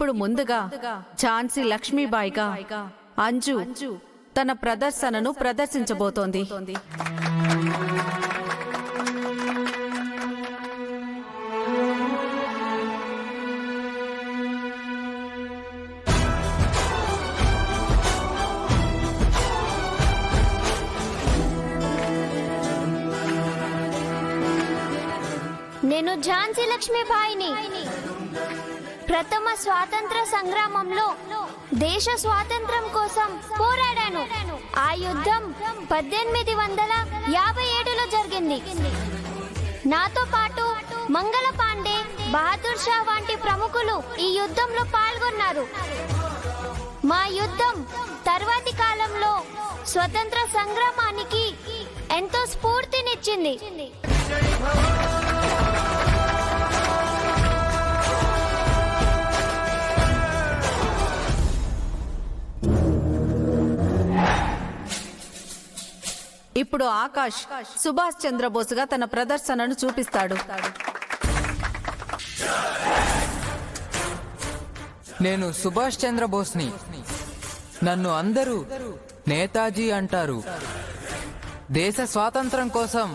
ఇప్పుడు ముందుగా ఝాన్సీ లక్ష్మీబాయిగా అంజు తన ప్రదర్శనను ప్రదర్శించబోతోంది. నేను ఝాన్సీ లక్ష్మీబాయిని. ప్రథమ స్వాతంత్ర సంగ్రామంలో దేశ స్వాతంత్రం కోసం పోరాడాను. ఆ యుద్ధం 1857లో జరిగింది. నాతో పాటు మంగళ పాండే, బహదూర్ షా వంటి ప్రముఖులు ఈ యుద్ధంలో పాల్గొన్నారు. మా యుద్ధం తర్వాతి కాలంలో స్వతంత్ర సంగ్రామానికి ఎంతో స్ఫూర్తినిచ్చింది. ఇప్పుడు ఆకాష్ సుభాష్ చంద్రబోస్గా తన ప్రదర్శనను చూపిస్తాడు. నేను సుభాష్ చంద్రబోస్ని. నన్ను అందరూ నేతాజీ అంటారు. దేశ స్వాతంత్రం కోసం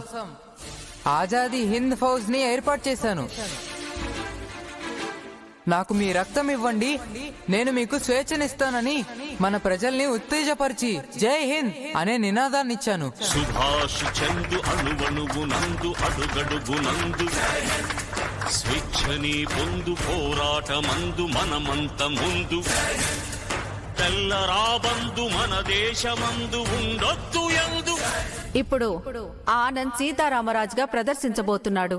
ఆజాదీ హింద్ ఫౌజ్ ని ఏర్పాటు చేశాను. నాకు మీ రక్తం ఇవ్వండి, నేను మీకు స్వేచ్ఛనిస్తానని మన ప్రజల్ని ఉత్తేజపరిచి జై హింద్ అనే నినాదాన్ని ఇచ్చాను. సుభాష్ చంద్రు అణువణువునందు అడుగడుగునందు స్వేచ్ఛని పొందు పోరాటమందు మనమంత ముందు తెల్లరాబందు మన దేశమందు ఉండొద్దు ఎందు. ఇప్పుడు ఆనంద్ సీతారామరాజుగా ప్రదర్శించబోతున్నాడు.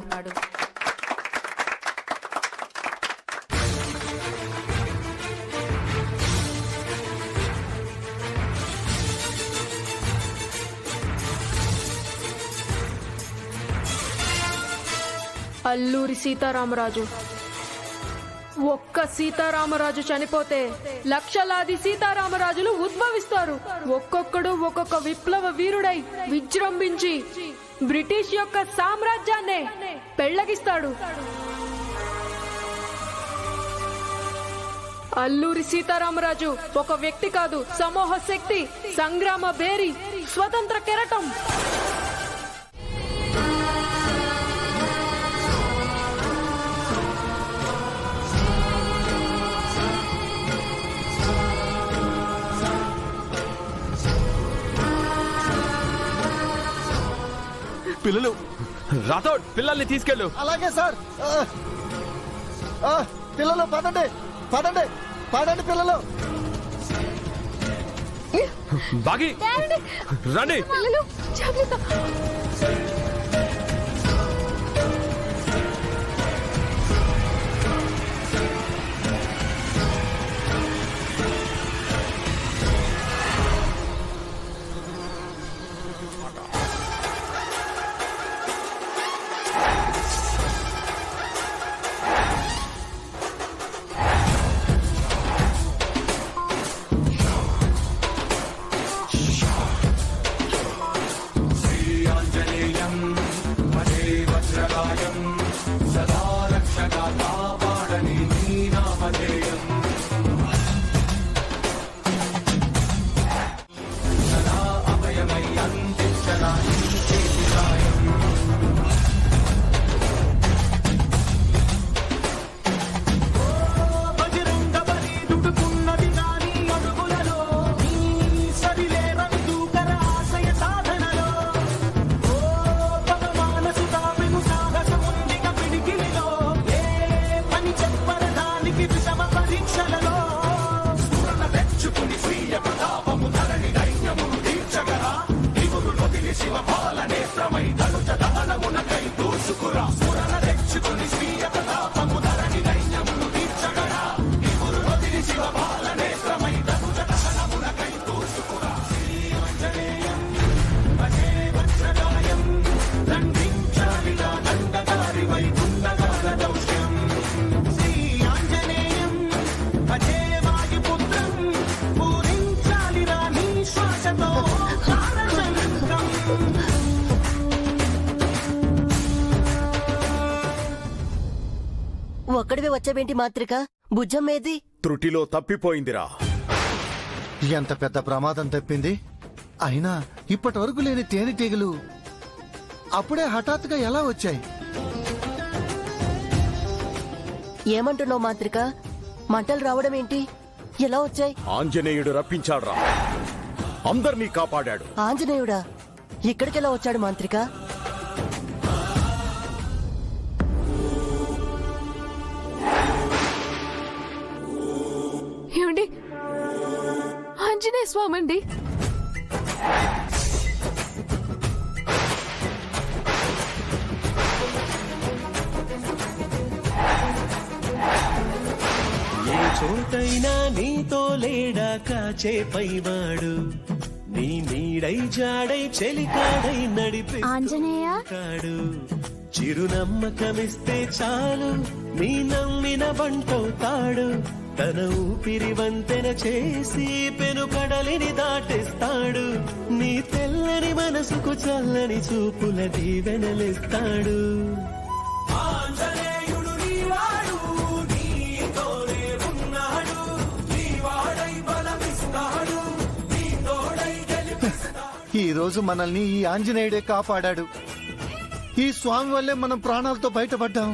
అల్లూరి సీతారామరాజు. ఒక్క సీతారామరాజు చనిపోతే లక్షలాది సీతారామరాజులు ఉద్భవిస్తారు. ఒక్కొక్కడు ఒక్కొక్క విప్లవ వీరుడై విజృంభించి బ్రిటిష్ యొక్క సామ్రాజ్యాన్నే పెళ్లగిస్తాడు. అల్లూరి సీతారామరాజు ఒక వ్యక్తి కాదు, సమూహ శక్తి, సంగ్రామ భేరి, స్వతంత్ర కెరటం. పిల్లలు, రాథోడ్ పిల్లల్ని తీసుకెళ్ళు. అలాగే సార్. పిల్లలు పదండి పదండి పదండి పిల్లలు. బాగి రండి. ఒక్కడివే వచ్చావేంటి మాత్రిక? భుజమేది? త్రుటిలో తప్పిపోయిందిరా. ఎంత పెద్ద ప్రమాదం తప్పింది. అయినా ఇప్పటి వరకు లేని తేనెటీగలు అప్పుడే హఠాత్తుగా ఎలా వచ్చాయి? ఏమంటున్నావు మాంత్రిక? మంటలు రావడం ఏంటి? ఎలా వచ్చాయి? ఆంజనేయుడు రప్పించాడ్రా, అందర్నీ కాపాడాడు. ఆంజనేయుడా? ఇక్కడికెలా వచ్చాడు మాంత్రిక? ఏమండి, ఆంజనేయ స్వామి అండి. ఏ చోటైనా నీతో లేడా కాచే పైవాడు, నీ నీడై జాడై చెలికాడై నడిపే ఆంజనేయ కాడు. చిరునమ్మకమిస్తే చాలు నీ నమ్మిన బంటవుతాడు. తన ఊపిరి వంతెన చేసి పెను కడలిని దాటిస్తాడు. నీ తెల్లని మనసుకు చల్లని చూపుల దీవెనలిస్తాడు. ఆంజనేయుడు నీవాడు, నీతోనే ఉన్నాడు, నీవాడై బలమిస్తాడు, నీ తోడై గెలిపిస్తాడు. ఈ రోజు మనల్ని ఈ ఆంజనేయుడే కాపాడాడు. ఈ స్వామి వల్లే మనం ప్రాణాలతో బయటపడ్డాం.